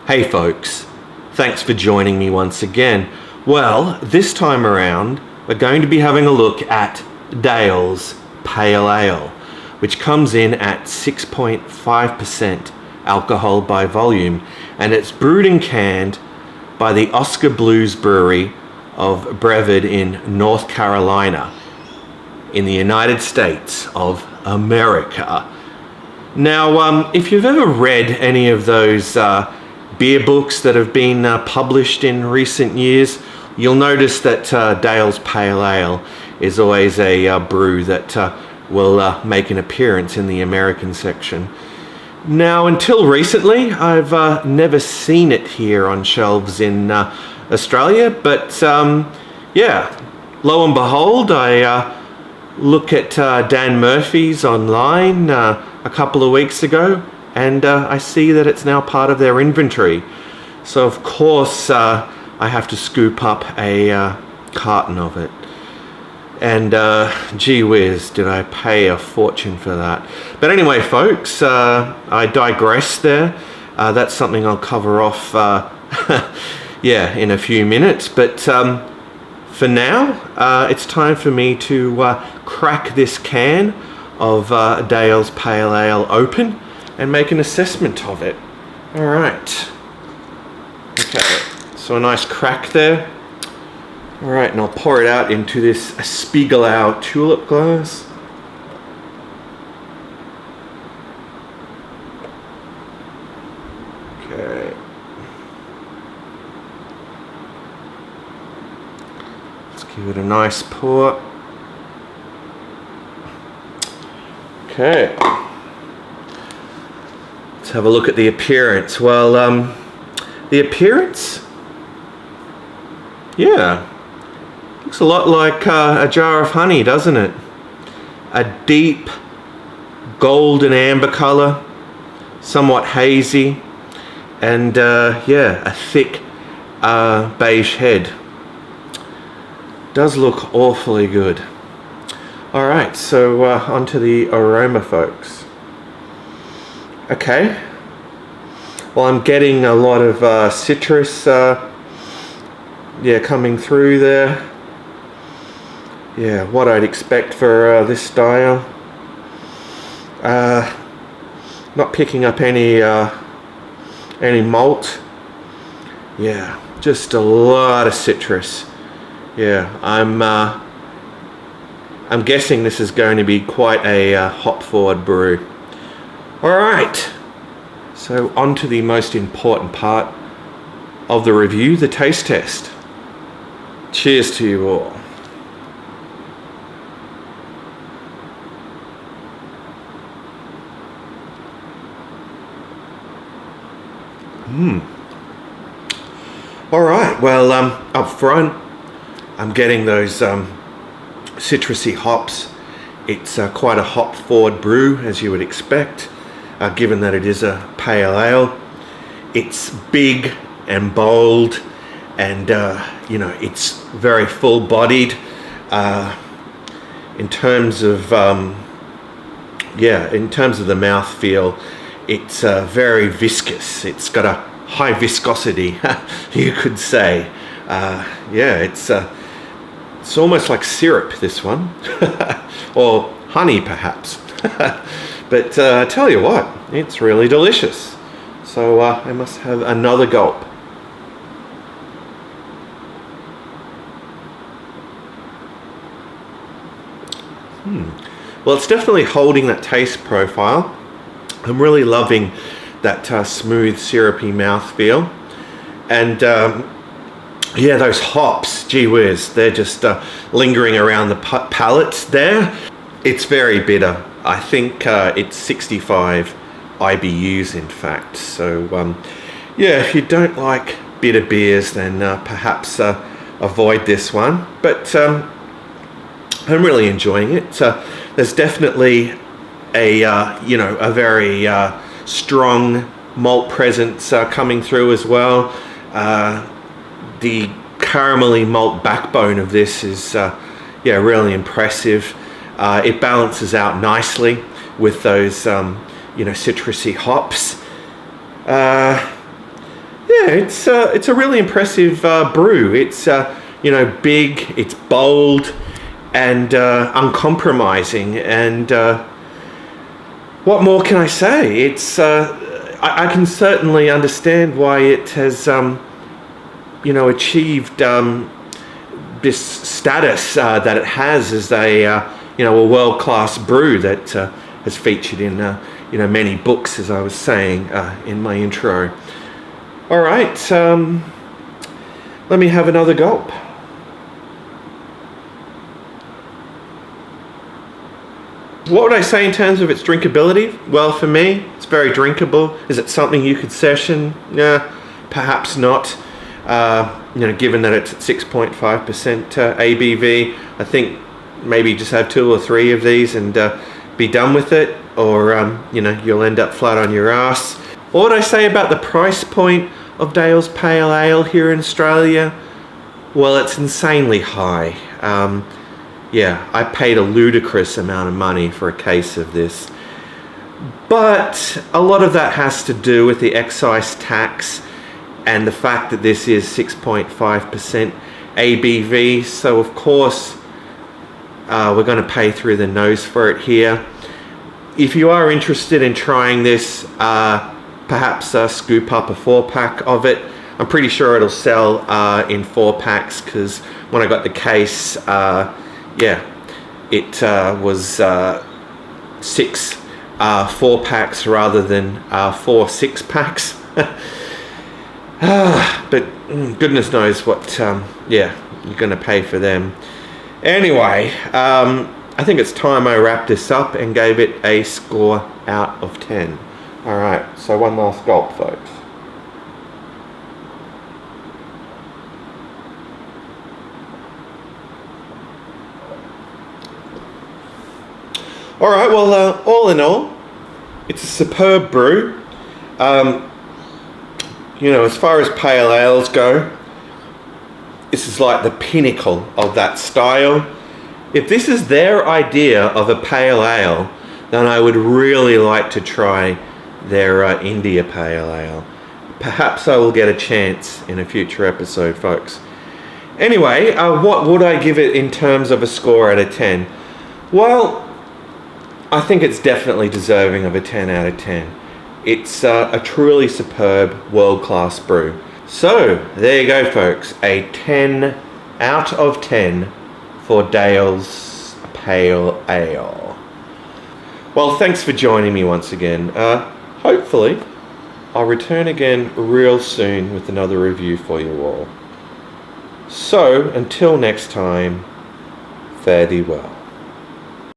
Hey folks, thanks for joining me once again. Well, this time around we're going to be having a look at Dale's Pale Ale, which comes in at 6.5% alcohol by volume, and it's brewed and canned by the Oskar Brewery of Brevard in North Carolina in the United States of America. Now, if you've ever read any of those beer books that have been published in recent years, you'll notice that Dale's Pale Ale is always a brew that will make an appearance in the American section. Now, until recently, I've never seen it here on shelves in Australia, but yeah, lo and behold, I look at Dan Murphy's online a couple of weeks ago, and I see that it's now part of their inventory. So of course I have to scoop up a carton of it. And gee whiz, did I pay a fortune for that. But anyway folks, I digress there. That's something I'll cover off yeah, in a few minutes. But for now, it's time for me to crack this can of Dale's Pale Ale open and make an assessment of it. All right. Okay, so a nice crack there. All right, and I'll pour it out into this Spiegelau tulip glass. Okay. Let's give it a nice pour. Okay. Let's have a look at the appearance. Well, the appearance, yeah, looks a lot like a jar of honey, doesn't it? A deep golden amber color, somewhat hazy, and yeah, a thick beige head. Does look awfully good. All right, so onto the aroma, folks. Okay, well, I'm getting a lot of citrus, yeah, coming through there. Yeah, what I'd expect for this style. Not picking up any malt. Yeah, just a lot of citrus. Yeah, I'm guessing this is going to be quite a hop-forward brew. All right, so on to the most important part of the review, the taste test. Cheers to you all. All right, well, up front, I'm getting those citrusy hops. It's quite a hop-forward brew, as you would expect. Given that it is a pale ale. It's big and bold, and you know, it's very full-bodied. In terms of yeah, in terms of the mouthfeel, it's very viscous. It's got a high viscosity, you could say. Yeah, it's almost like syrup, this one, or honey perhaps. But I tell you what, it's really delicious. So I must have another gulp. Well, it's definitely holding that taste profile. I'm really loving that smooth, syrupy mouthfeel. And yeah, those hops, gee whiz, they're just lingering around the palate there. It's very bitter. I think it's 65 IBUs in fact. So yeah, if you don't like bitter beers, then perhaps avoid this one. But I'm really enjoying it. There's definitely a you know, a very strong malt presence coming through as well. The caramelly malt backbone of this is yeah, really impressive. It balances out nicely with those you know, citrusy hops. Yeah, it's a really impressive brew. It's big, it's bold, and uncompromising. And what more can I say? It's I can certainly understand why it has achieved this status that it has as a world-class brew that has featured in many books, as I was saying in my intro. All right, let me have another gulp. What would I say in terms of its drinkability? Well, for me, it's very drinkable. Is it something you could session? Yeah, perhaps not. Given that it's at 6.5% ABV, I think maybe just have 2 or 3 of these and be done with it, or you'll end up flat on your ass. What would I say about the price point of Dale's Pale Ale here in Australia? Well, it's insanely high. I paid a ludicrous amount of money for a case of this. But a lot of that has to do with the excise tax and the fact that this is 6.5% ABV. So of course, we're going to pay through the nose for it here. If you are interested in trying this, perhaps scoop up a 4-pack of it. I'm pretty sure it'll sell in 4-packs, because when I got the case, it was 6 4-packs rather than 4 6-packs. But goodness knows what you're going to pay for them. Anyway, I think it's time I wrap this up and gave it a score out of 10. All right, so one last gulp, folks. All right, well, all in all, it's a superb brew. As far as pale ales go, this is like the pinnacle of that style. If this is their idea of a pale ale, then I would really like to try their India Pale Ale. Perhaps I will get a chance in a future episode, folks. Anyway, what would I give it in terms of a score out of 10? Well, I think it's definitely deserving of a 10 out of 10. It's a truly superb, world-class brew. So, there you go, folks. A 10 out of 10 for Dale's Pale Ale. Well, thanks for joining me once again. Hopefully, I'll return again real soon with another review for you all. So, until next time, fare thee well.